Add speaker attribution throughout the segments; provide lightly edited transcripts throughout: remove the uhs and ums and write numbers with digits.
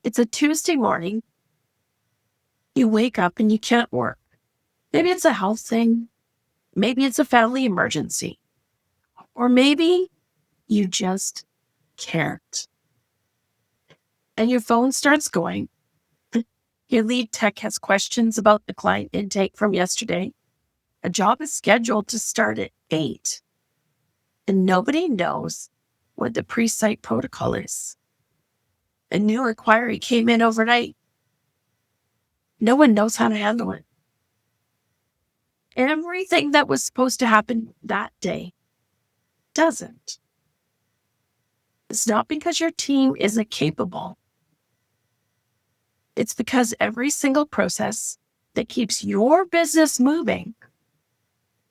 Speaker 1: It's a Tuesday morning. You wake up and you can't work. Maybe it's a health thing. Maybe it's a family emergency. Or maybe you just can't. And your phone starts going. Your lead tech has questions about the client intake from yesterday. A job is scheduled to start at 8. And nobody knows what the pre-site protocol is. A new inquiry came in overnight. No one knows how to handle it. Everything that was supposed to happen that day doesn't. It's not because your team isn't capable. It's because every single process that keeps your business moving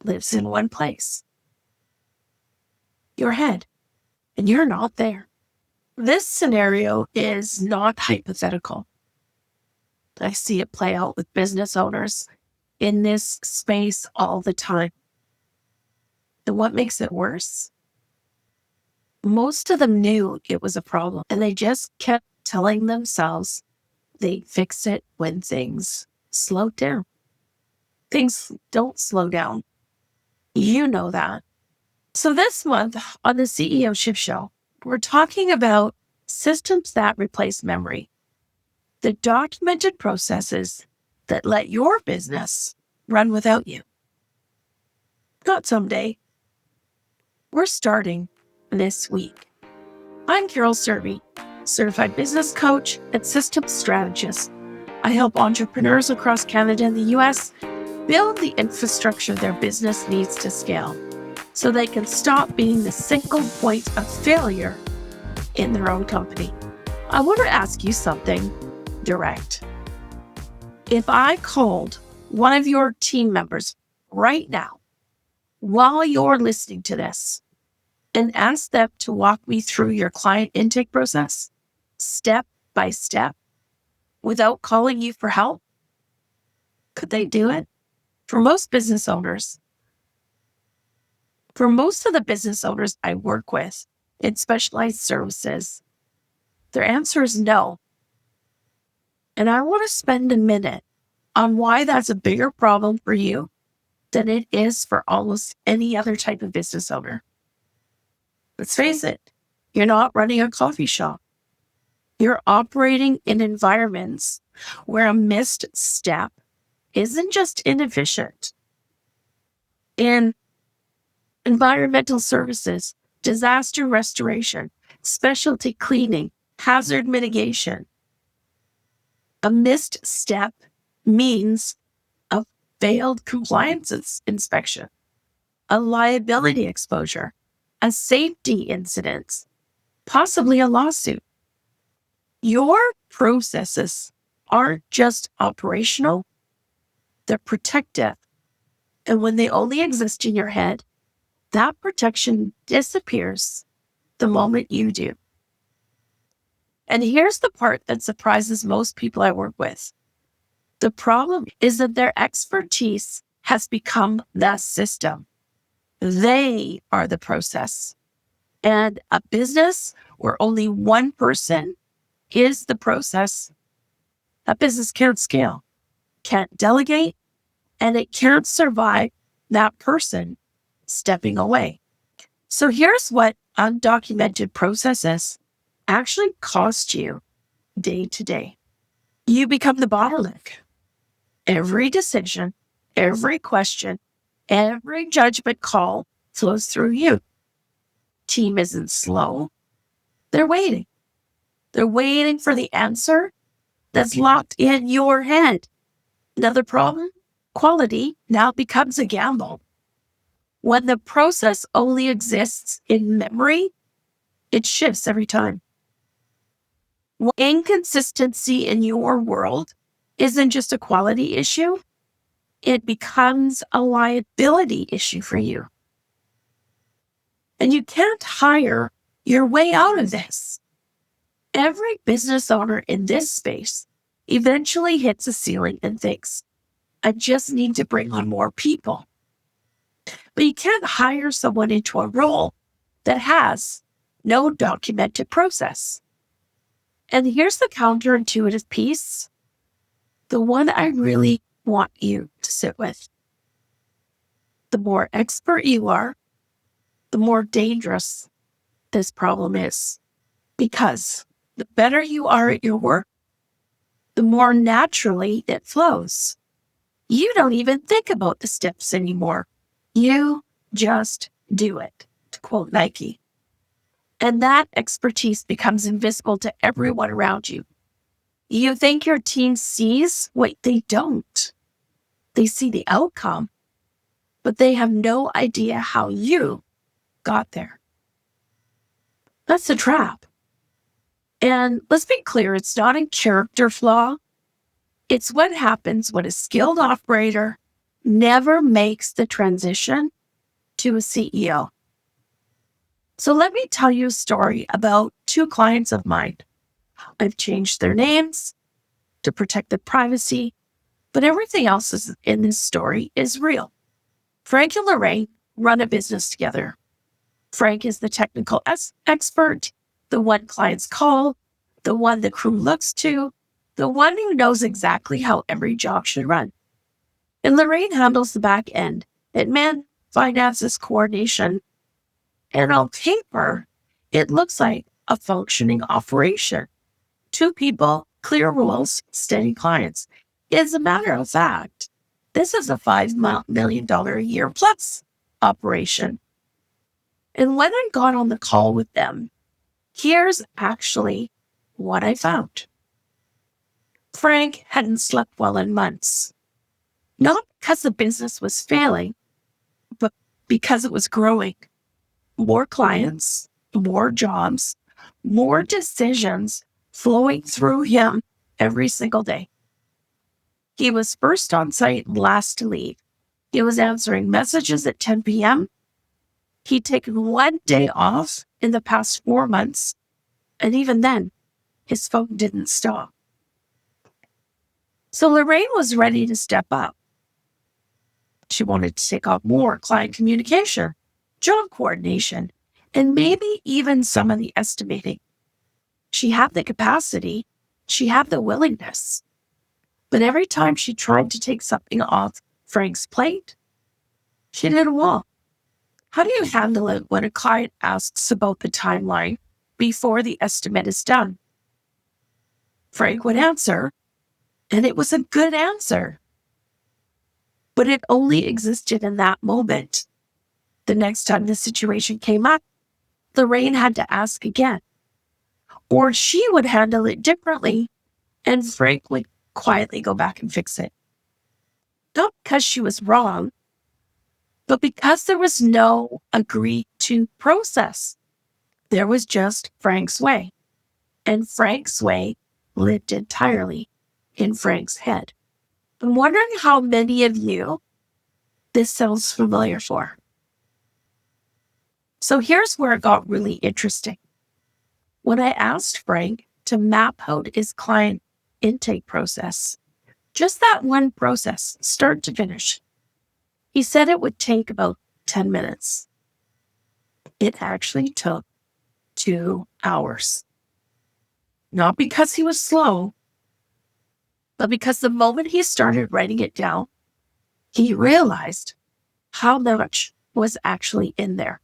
Speaker 1: lives in one place. Your head. And you're not there. This scenario is not hypothetical. I see it play out with business owners in this space all the time. And what makes it worse? Most of them knew it was a problem, and they just kept telling themselves they'd fix it when things slowed down. Things don't slow down. You know that. So this month on the CEO Shift Show, we're talking about systems that replace memory, the documented processes that let your business run without you. Not someday. We're starting this week. I'm Carol Surbey, certified business coach and systems strategist. I help entrepreneurs across Canada and the US build the infrastructure their business needs to scale so they can stop being the single point of failure in their own company. I want to ask you something direct. If I called one of your team members right now, while you're listening to this, and asked them to walk me through your client intake process, step by step, without calling you for help, could they do it? For most of the business owners I work with in specialized services, their answer is no. And I want to spend a minute on why that's a bigger problem for you than it is for almost any other type of business owner. Let's face it, you're not running a coffee shop. You're operating in environments where a missed step isn't just inefficient. In environmental services, disaster restoration, specialty cleaning, hazard mitigation, a missed step means a failed compliance inspection, a liability exposure, a safety incident, possibly a lawsuit. Your processes aren't just operational, they're protective. And when they only exist in your head, that protection disappears the moment you do. And here's the part that surprises most people I work with. The problem is that their expertise has become the system. They are the process. And a business where only one person is the process, that business can't scale, can't delegate, and it can't survive that person stepping away. So here's what undocumented processes actually cost you day to day. You become the bottleneck. Every decision, every question, every judgment call flows through you. Team isn't slow. They're waiting. They're waiting for the answer that's locked in your head. Another problem, quality now becomes a gamble. When the process only exists in memory, it shifts every time. Inconsistency in your world isn't just a quality issue, it becomes a liability issue for you. And you can't hire your way out of this. Every business owner in this space eventually hits a ceiling and thinks, I just need to bring on more people. But you can't hire someone into a role that has no documented process. And here's the counterintuitive piece, the one I really want you to sit with. The more expert you are, the more dangerous this problem is. Because the better you are at your work, the more naturally it flows. You don't even think about the steps anymore. You just do it, to quote Nike. And that expertise becomes invisible to everyone around you. You think your team sees what they don't. They see the outcome, but they have no idea how you got there. That's the trap. And let's be clear, it's not a character flaw. It's what happens when a skilled operator never makes the transition to a CEO. So let me tell you a story about two clients of mine. I've changed their names to protect their privacy, but everything else in this story is real. Frank and Lorraine run a business together. Frank is the technical expert, the one clients call, the one the crew looks to, the one who knows exactly how every job should run. And Lorraine handles the back end, admin, finances, coordination. And on paper, it looks like a functioning operation. Two people, clear rules, steady clients. As a matter of fact, this is a $5 million a year plus operation. And when I got on the call with them, here's actually what I found. Frank hadn't slept well in months. Not because the business was failing, but because it was growing. More clients, more jobs, more decisions flowing through him every single day. He was first on site and last to leave. He was answering messages at 10 p.m. He'd taken one day off in the past 4 months, and even then, his phone didn't stop. So Lorraine was ready to step up. She wanted to take on more client communication, job coordination, and maybe even some of the estimating. She had the capacity, she had the willingness. But every time she tried to take something off Frank's plate, she did a wall. How do you handle it when a client asks about the timeline before the estimate is done? Frank would answer, and it was a good answer. But it only existed in that moment. The next time the situation came up, Lorraine had to ask again. Or she would handle it differently, and Frank would quietly go back and fix it. Not because she was wrong, but because there was no agreed to process. There was just Frank's way. And Frank's way lived entirely in Frank's head. I'm wondering how many of you this sounds familiar for. So here's where it got really interesting. When I asked Frank to map out his client intake process, just that one process, start to finish, he said it would take about 10 minutes. It actually took 2 hours. Not because he was slow, but because the moment he started writing it down, he realized how much was actually in there,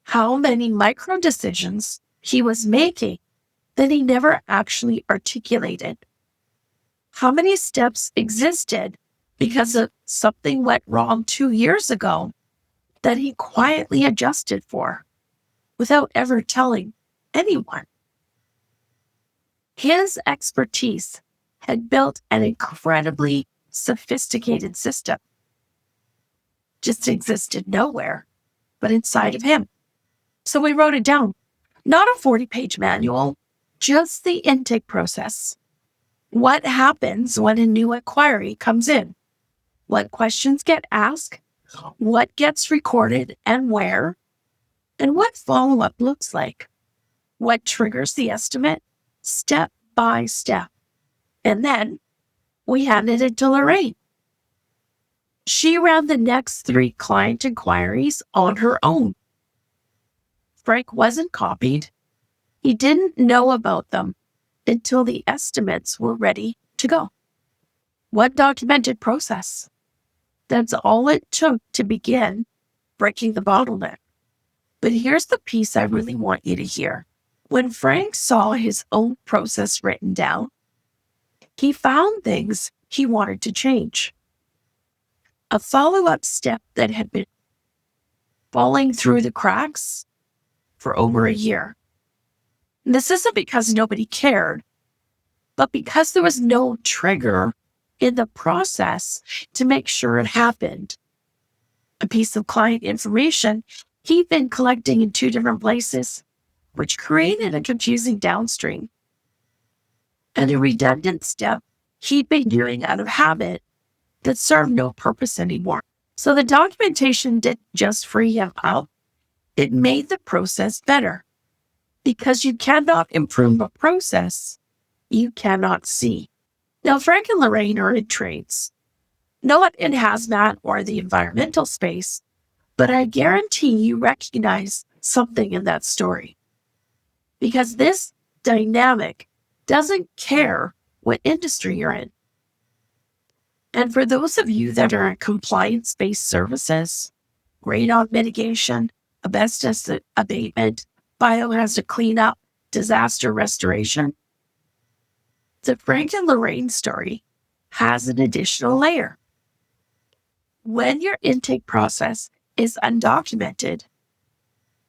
Speaker 1: how many micro decisions he was making that he never actually articulated, how many steps existed because of something went wrong 2 years ago that he quietly adjusted for without ever telling anyone. His expertise had built an incredibly sophisticated system. Just existed nowhere, but inside of him. So we wrote it down. Not a 40-page manual, just the intake process. What happens when a new inquiry comes in? What questions get asked? What gets recorded and where? And what follow-up looks like? What triggers the estimate? Step by step. And then we handed it to Lorraine. She ran the next 3 client inquiries on her own. Frank wasn't copied. He didn't know about them. until the estimates were ready to go. One documented process. That's all it took to begin breaking the bottleneck. But here's the piece I really want you to hear. When Frank saw his own process written down, he found things he wanted to change. A follow-up step that had been falling through the cracks for over a year. And this isn't because nobody cared, but because there was no trigger in the process to make sure it happened. A piece of client information he'd been collecting in two different places, which created a confusing downstream. And a redundant step he'd been doing out of habit that served no purpose anymore. So the documentation didn't just free him up, it made the process better. Because you cannot improve a process you cannot see. Now, Frank and Lorraine are in trades, not in hazmat or the environmental space, but I guarantee you recognize something in that story. Because this dynamic doesn't care what industry you're in. And for those of you that are in compliance-based services, radon mitigation, asbestos abatement, biohazard cleanup, disaster restoration, the Frank and Lorraine story has an additional layer. When your intake process is undocumented,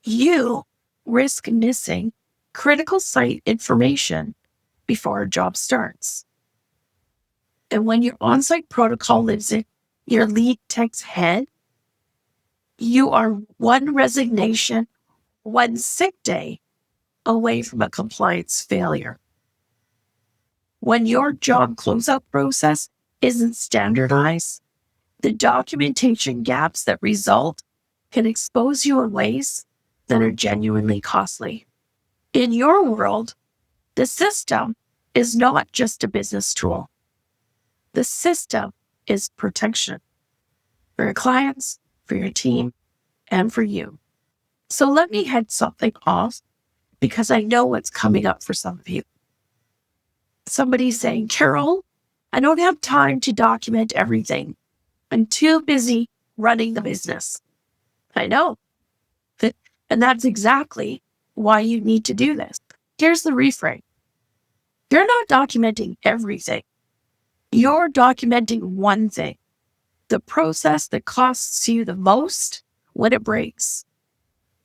Speaker 1: you risk missing critical site information before a job starts. And when your on-site protocol lives in your lead tech's head, you are one resignation, one sick day away from a compliance failure. When your job closeout process isn't standardized, the documentation gaps that result can expose you in ways that are genuinely costly. In your world, the system is not just a business tool. The system is protection for your clients, for your team, and for you. So let me head something off because I know what's coming up for some of you. Somebody's saying, Carol, I don't have time to document everything. I'm too busy running the business. I know. And that's exactly why you need to do this. Here's the reframe. You're not documenting everything. You're documenting one thing, the process that costs you the most when it breaks.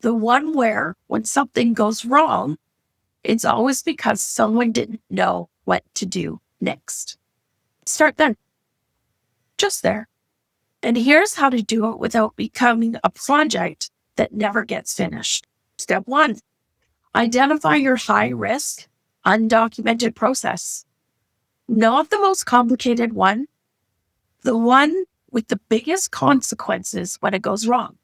Speaker 1: The one where, when something goes wrong, it's always because someone didn't know what to do next. Start there. Just there. And here's how to do it without becoming a project that never gets finished. Step 1, identify your high-risk, undocumented process. Not the most complicated one, the one with the biggest consequences when it goes wrong.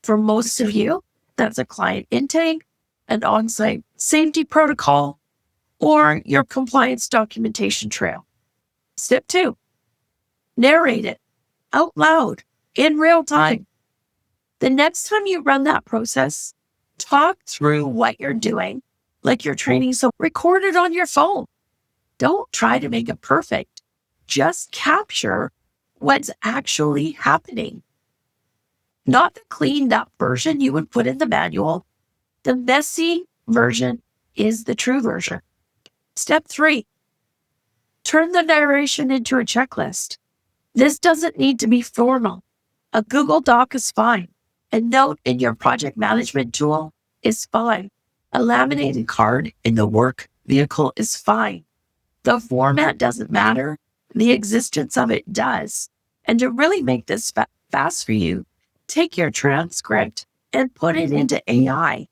Speaker 1: For most of you, that's a client intake, an on-site safety protocol, or your compliance documentation trail. Step 2, narrate it out loud in real time. The next time you run that process, talk through what you're doing like you're training, so record it on your phone. Don't try to make it perfect. Just capture what's actually happening. Not the cleaned up version you would put in the manual. The messy version is the true version. Step 3, turn the narration into a checklist. This doesn't need to be formal. A Google Doc is fine. A note in your project management tool is fine. A laminated card in the work vehicle is fine. The format doesn't matter. The existence of it does. And to really make this fast for you, take your transcript and put it into AI.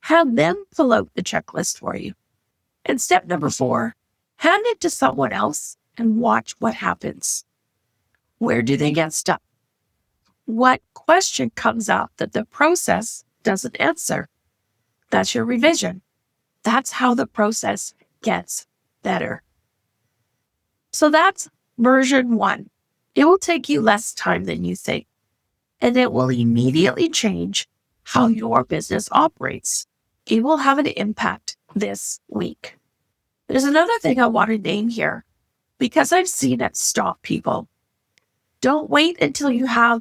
Speaker 1: Have them fill out the checklist for you. And step number 4, hand it to someone else and watch what happens. Where do they get stuck? What question comes up that the process doesn't answer? That's your revision. That's how the process gets better. So that's version 1. It will take you less time than you think, and it will immediately change how your business operates. It will have an impact this week. There's another thing I want to name here because I've seen it stop people. Don't wait until you have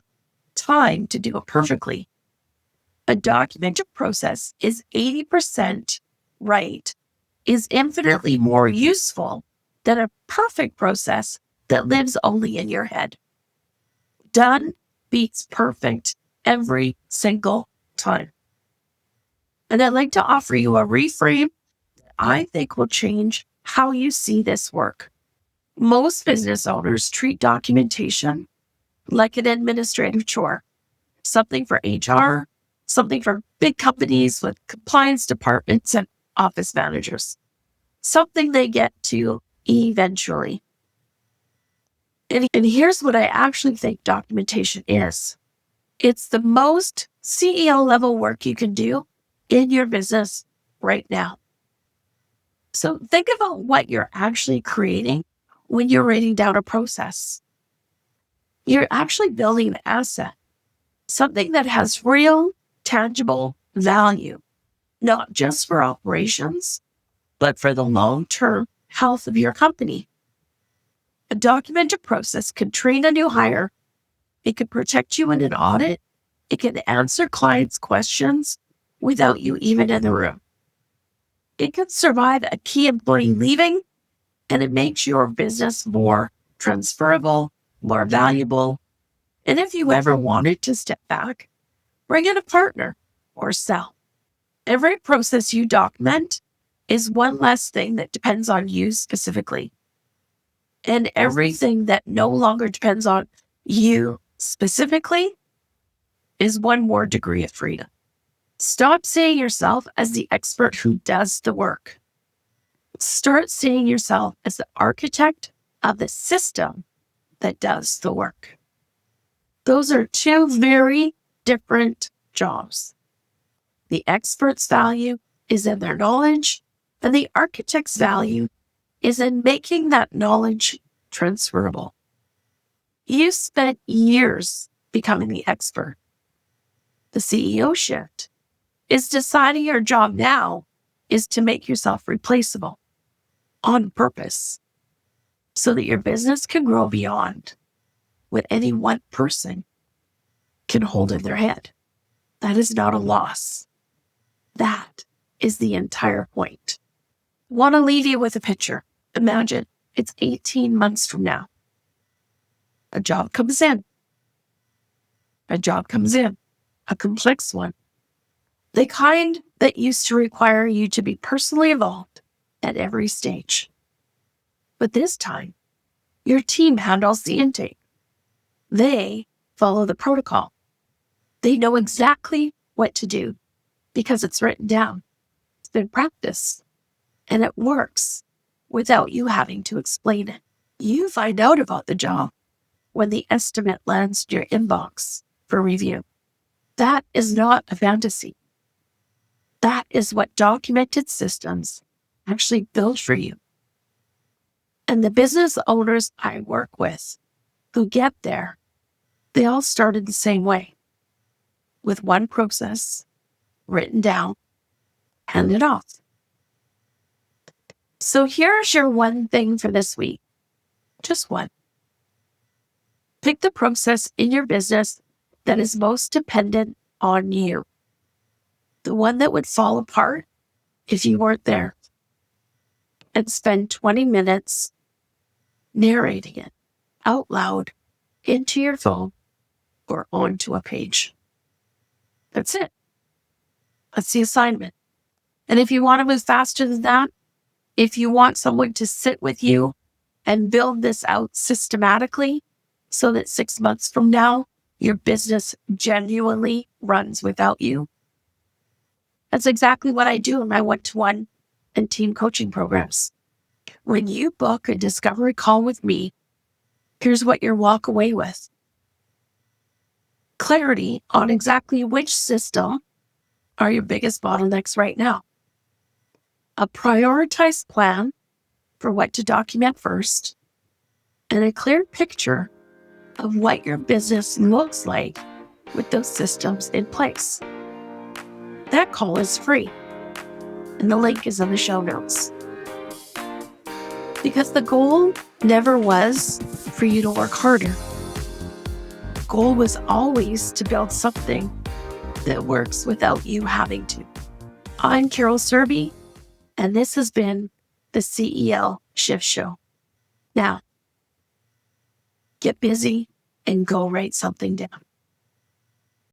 Speaker 1: time to do it perfectly. A documented process is 80% right, is infinitely more useful than a perfect process that lives only in your head. Done beats perfect every single time. And I'd like to offer you a reframe that I think will change how you see this work. Most business owners treat documentation like an administrative chore, something for HR, something for big companies with compliance departments and office managers, something they get to eventually. And here's what I actually think documentation is. It's the most CEO level work you can do in your business right now. So think about what you're actually creating when you're writing down a process. You're actually building an asset, something that has real, tangible value, not just for operations, but for the long-term health of your company. A documented process can train a new hire. It can protect you in an audit. It can answer clients' questions without you even in the room. It can survive a key employee leaving, and it makes your business more transferable, more valuable. And if you ever wanted to step back, bring in a partner or sell. Every process you document is one less thing that depends on you specifically. And everything that no longer depends on you specifically is one more degree of freedom. Stop seeing yourself as the expert who does the work. Start seeing yourself as the architect of the system that does the work. Those are two very different jobs. The expert's value is in their knowledge, and the architect's value is in making that knowledge transferable. You spent years becoming the expert. The CEO shift is deciding your job now is to make yourself replaceable on purpose so that your business can grow beyond what any one person can hold in their head. That is not a loss. That is the entire point. I want to leave you with a picture. Imagine it's 18 months from now. A job comes in. A complex one. The kind that used to require you to be personally involved at every stage. But this time, your team handles the intake. They follow the protocol. They know exactly what to do because it's written down. It's been practiced. And it works without you having to explain it. You find out about the job when the estimate lands in your inbox for review. That is not a fantasy. That is what documented systems actually build for you. And the business owners I work with who get there, they all started the same way, with one process written down, handed off. So here's your one thing for this week. Just one. Pick the process in your business that is most dependent on you. The one that would fall apart if you weren't there. And spend 20 minutes narrating it out loud into your phone or onto a page. That's it. That's the assignment. And if you want to move faster than that, if you want someone to sit with you and build this out systematically so that 6 months from now, your business genuinely runs without you, that's exactly what I do in my one-to-one and team coaching programs. When you book a discovery call with me, here's what you'll walk away with. Clarity on exactly which system are your biggest bottlenecks right now. A prioritized plan for what to document first, and a clear picture of what your business looks like with those systems in place. That call is free, and the link is in the show notes. Because the goal never was for you to work harder. The goal was always to build something that works without you having to. I'm Carol Surbey, and this has been the CEL Shift Show. Now, get busy and go write something down.